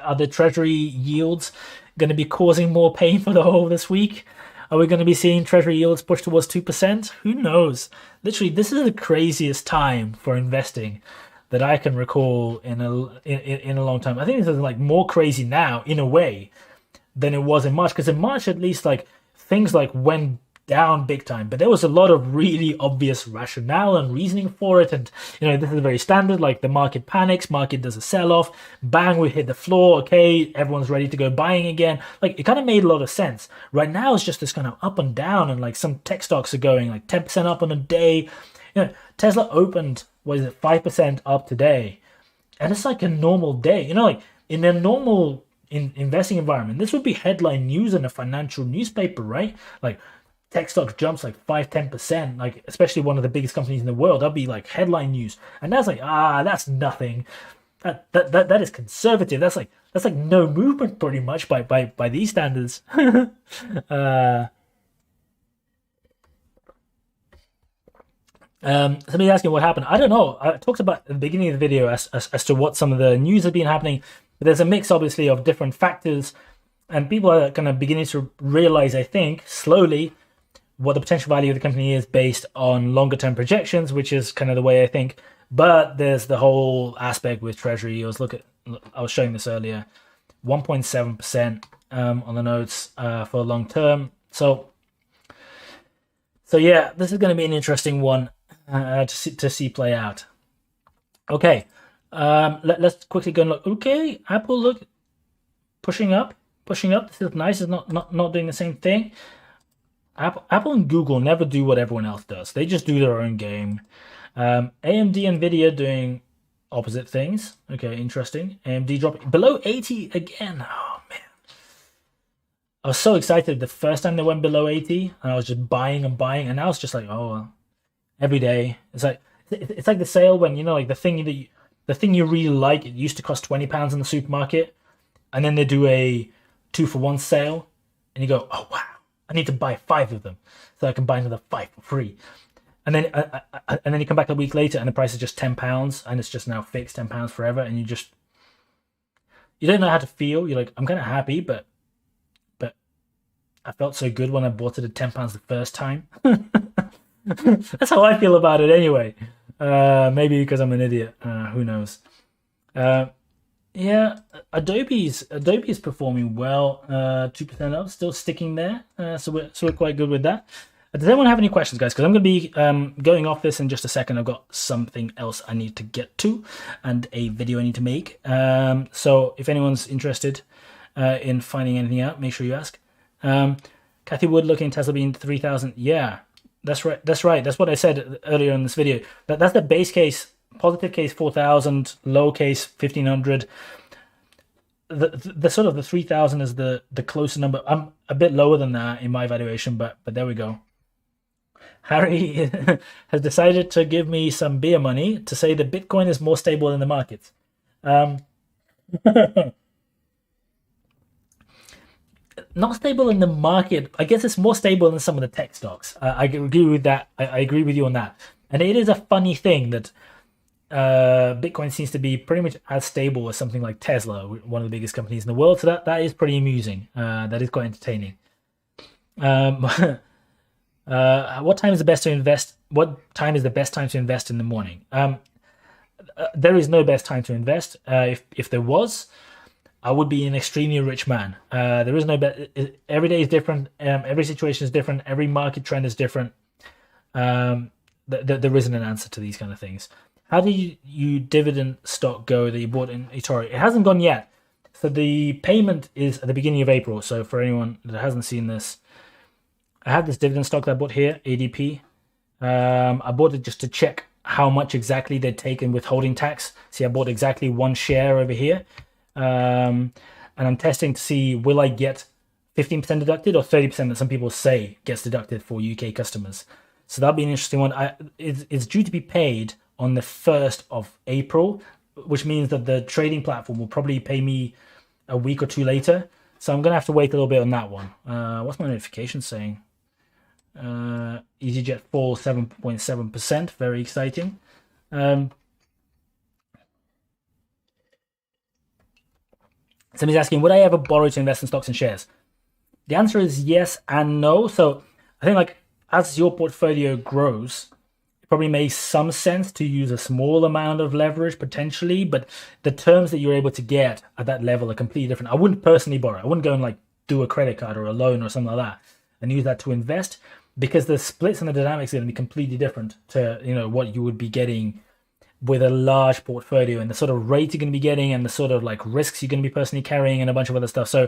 Are the Treasury yields going to be causing more pain for the whole of this week? Are we going to be seeing Treasury yields push towards 2%? Who knows? Literally, this is the craziest time for investing that I can recall in a long time. I think this is like more crazy now in a way than it was in March, because in March at least like things like went down big time, but there was a lot of really obvious rationale and reasoning for it. And this is very standard, like the market panics, market does a sell-off, bang, we hit the floor, okay, everyone's ready to go buying again. Like it kind of made a lot of sense. Right now it's just this kind of up and down, and like some tech stocks are going like 10% up on a day. Tesla opened, 5% up today, and it's like a normal day. Like in a normal investing environment, this would be headline news in a financial newspaper, right? Like tech stocks jumps like 5-10%, like especially one of the biggest companies in the world. That'd be like headline news, and that's like that's nothing. That is conservative. That's like no movement pretty much by these standards. Somebody asking what happened. I don't know. I talked about at the beginning of the video as to what some of the news has been happening. But there's a mix, obviously, of different factors, and people are kind of beginning to realize, I think, slowly, what the potential value of the company is based on longer term projections, which is kind of the way I think. But there's the whole aspect with Treasury. I was showing this earlier, 1.7% on the notes for long term. So yeah, this is going to be an interesting one to see play out. Okay, let's quickly go and look. Okay, Apple, look, pushing up. This is nice. It's not doing the same thing. Apple and Google never do what everyone else does. They just do their own game. AMD, Nvidia doing opposite things. Okay, interesting. AMD dropping below 80 again. Oh man, I was so excited the first time they went below 80, and I was just buying, and now it's just like, oh, every day. It's like the sale when like the thing you really like. It used to cost £20 in the supermarket, and then they do a 2-for-1 sale, and you go, oh wow, I need to buy 5 of them so I can buy another 5 for free. And then you come back a week later and the price is just £10, and it's just now fixed £10 forever, and you don't know how to feel. You're like, I'm kind of happy, but I felt so good when I bought it at £10 the first time. That's how I feel about it anyway. Maybe because I'm an idiot. Who knows? Yeah, Adobe is performing well. 2% up, still sticking there. So we're quite good with that. Does anyone have any questions, guys? Because I'm going to be going off this in just a second. I've got something else I need to get to and a video I need to make. So if anyone's interested in finding anything out, make sure you ask. Kathy Wood looking Tesla being 3,000. Yeah, that's right. That's what I said earlier in this video. That's the base case, positive case 4,000, low case 1,500. The sort of the 3,000 is the closer number. I'm a bit lower than that in my valuation, but there we go. Harry has decided to give me some beer money to say that Bitcoin is more stable in the markets. Not stable in the market. I guess it's more stable than some of the tech stocks. I agree with that. I agree with you on that. And it is a funny thing that Bitcoin seems to be pretty much as stable as something like Tesla, one of the biggest companies in the world. So that is pretty amusing. That is quite entertaining. What time is the best to invest? What time is the best time to invest in the morning? There is no best time to invest. If there was, I would be an extremely rich man. There is no every day is different. Every situation is different. Every market trend is different. There isn't an answer to these kind of things. How do you dividend stock go that you bought in eToro? It hasn't gone yet. So the payment is at the beginning of April. So for anyone that hasn't seen this, I have this dividend stock that I bought here, ADP. I bought it just to check how much exactly they'd taken withholding tax. See, I bought exactly one share over here. And I'm testing to see, will I get 15% deducted or 30% that some people say gets deducted for UK customers. So that'll be an interesting one. It's due to be paid on the 1st of April, which means that the trading platform will probably pay me a week or two later. So I'm going to have to wait a little bit on that one. What's my notification saying? EasyJet fall 7.7%. Very exciting. Somebody's asking, would I ever borrow to invest in stocks and shares? The answer is yes and no. So I think like as your portfolio grows, it probably makes some sense to use a small amount of leverage potentially, but the terms that you're able to get at that level are completely different. I wouldn't personally borrow. I wouldn't go and like do a credit card or a loan or something like that and use that to invest, because the splits and the dynamics are going to be completely different to, you know, what you would be getting with a large portfolio, and the sort of rate you're going to be getting and the sort of like risks you're going to be personally carrying and a bunch of other stuff. So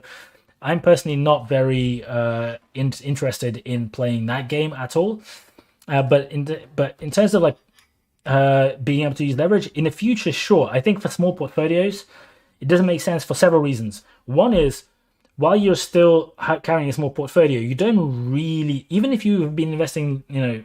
I'm personally not very interested in playing that game at all. But in terms of like being able to use leverage in the future, sure. I think for small portfolios, it doesn't make sense for several reasons. One is, while you're still carrying a small portfolio, you don't really, even if you've been investing, you know,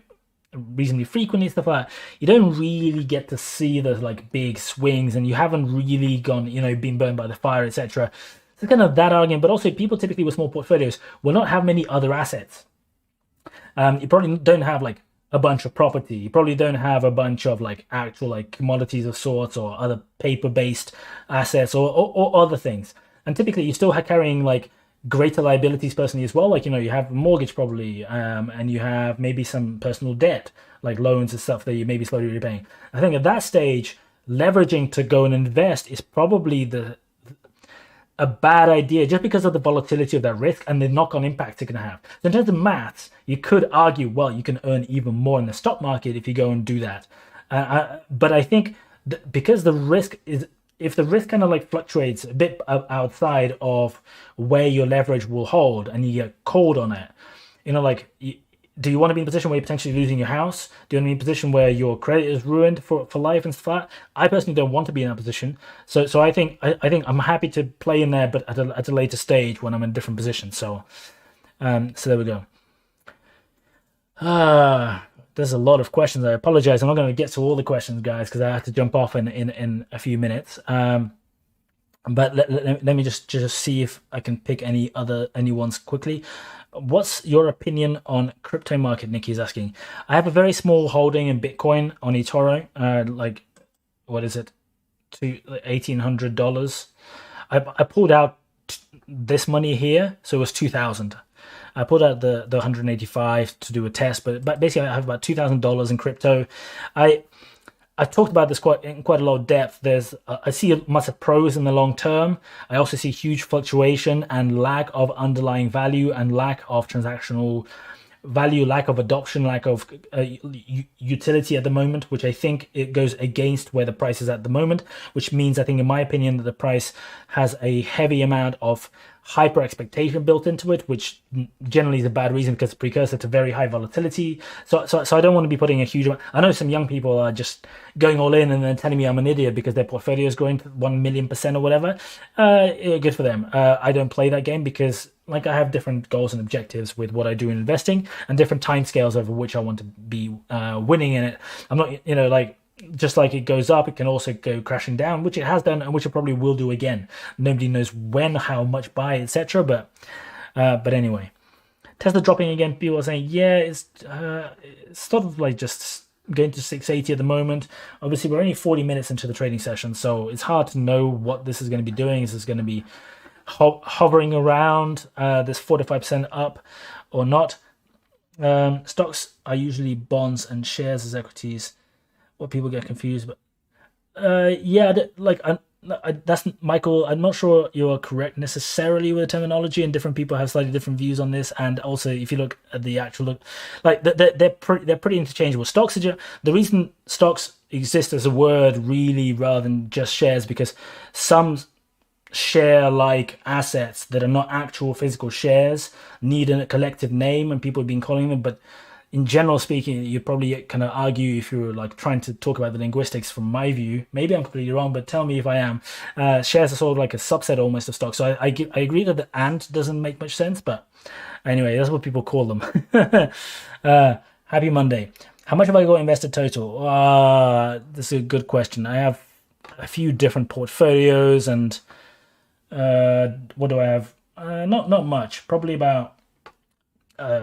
reasonably frequently, stuff like that, you don't really get to see the like big swings, and you haven't really gone, you know, been burned by the fire, etc. So kind of that argument. But also, people typically with small portfolios will not have many other assets. You probably don't have like a bunch of property. You probably don't have a bunch of like actual like commodities of sorts or other paper-based assets or other things. And typically, you're still carrying like greater liabilities personally as well. Like, you know, you have a mortgage probably, and you have maybe some personal debt, like loans and stuff that you may be slowly repaying. I think at that stage, leveraging to go and invest is probably a bad idea, just because of the volatility of that risk and the knock-on impact it can have. So in terms of maths, you could argue, well, you can earn even more in the stock market if you go and do that. But I think because the risk is, if the risk kind of like fluctuates a bit outside of where your leverage will hold and you get called on it, you know, like, do you want to be in a position where you're potentially losing your house? Do you want to be in a position where your credit is ruined for life and stuff like that? I personally don't want to be in that position. So I think I'm happy to play in there, but at a later stage when I'm in a different position. So there we go. There's a lot of questions. I apologize. I'm not going to get to all the questions, guys, because I have to jump off in a few minutes. But let me just see if I can pick any ones quickly. What's your opinion on crypto market? Nikki's asking. I have a very small holding in Bitcoin on eToro. Like, what is it? $1,800. I pulled out this money here, so it was 2,000. I pulled out the 185 to do a test, but basically I have about $2,000 in crypto. I've talked about this in quite a lot of depth. I see much of pros in the long term. I also see huge fluctuation and lack of underlying value and lack of transactional value, lack of adoption, lack of utility at the moment, which I think it goes against where the price is at the moment, which means I think, in my opinion, that the price has a heavy amount of hyper expectation built into it, which generally is a bad reason because it's a precursor to very high volatility. So I don't want to be putting a huge amount. I know some young people are just going all in and then telling me I'm an idiot because their portfolio is growing 1,000,000% or whatever. Good for them. I don't play that game because like I have different goals and objectives with what I do in investing and different timescales over which I want to be winning in it. I'm not, like, just like it goes up, it can also go crashing down, which it has done and which it probably will do again. Nobody knows when, how much buy, etc. But anyway, Tesla dropping again. People are saying, yeah, it's sort of like just going to 680 at the moment. Obviously, we're only 40 minutes into the trading session, so it's hard to know what this is going to be doing. Is this going to be hovering around this 4 to 5% up or not? Stocks are usually bonds and shares as equities. What people get confused, but that's Michael. I'm not sure you're correct necessarily with the terminology, and different people have slightly different views on this. And also, if you look at the actual look, like they're pretty interchangeable. Stocks are the reason stocks exist as a word really rather than just shares, because some share-like assets that are not actual physical shares need a collective name, and people have been calling them, but in general speaking, you'd probably kind of argue if you were like trying to talk about the linguistics from my view. Maybe I'm completely wrong, but tell me if I am. Shares are sort of like a subset almost of stocks. So I agree that the "and" doesn't make much sense, but anyway, that's what people call them. Happy Monday. How much have I got invested total? This is a good question. I have a few different portfolios, and what do I have? Not much. Probably about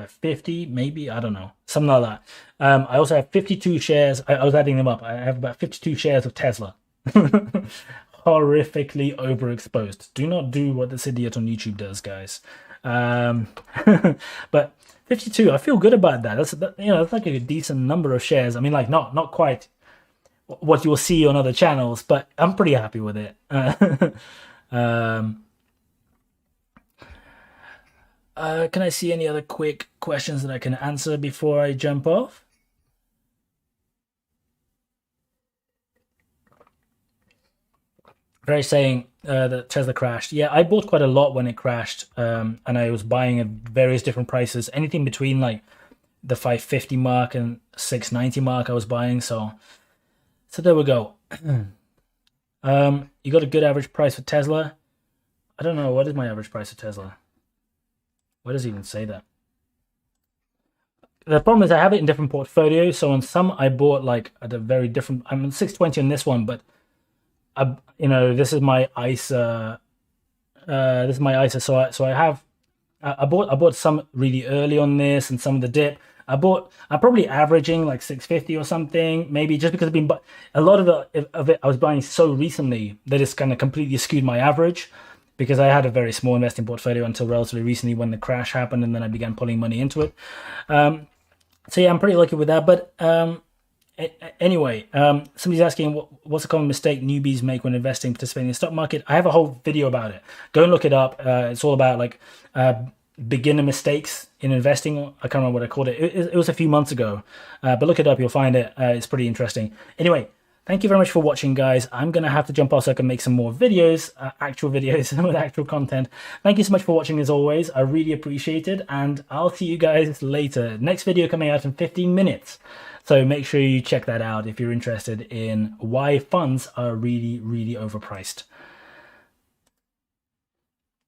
50, maybe, I don't know, something like that. I also have 52 shares. I was adding them up. I have about 52 shares of Tesla. Horrifically overexposed. Do not do what this idiot on YouTube does, guys. But 52, I feel good about that. That's like a decent number of shares. I mean, like not quite what you will see on other channels, but I'm pretty happy with it. Can I see any other quick questions that I can answer before I jump off? Very saying that Tesla crashed. Yeah, I bought quite a lot when it crashed, and I was buying at various different prices. Anything between like the 550 mark and 690 mark I was buying. So there we go. You got a good average price for Tesla? I don't know. What is my average price for Tesla? Why does it even say that? The problem is I have it in different portfolios. So on some I bought like at a very different. I'm on 620 on this one, but this is my ISA. This is my ISA. So I bought some really early on this and some of the dip. I'm probably averaging like 650 or something, maybe, just because a lot of it I was buying so recently that it's kind of completely skewed my average, because I had a very small investing portfolio until relatively recently when the crash happened, and then I began pulling money into it. So yeah, I'm pretty lucky with that. But anyway, somebody's asking what's a common mistake newbies make when investing, participating in the stock market. I have a whole video about it. Go and look it up. It's all about like beginner mistakes in investing. I can't remember what I called it. It was a few months ago, but look it up. You'll find it. It's pretty interesting. Anyway, thank you very much for watching, guys. I'm going to have to jump off so I can make some more videos, actual videos with actual content. Thank you so much for watching as always. I really appreciate it, and I'll see you guys later. Next video coming out in 15 minutes. So make sure you check that out if you're interested in why funds are really, really overpriced.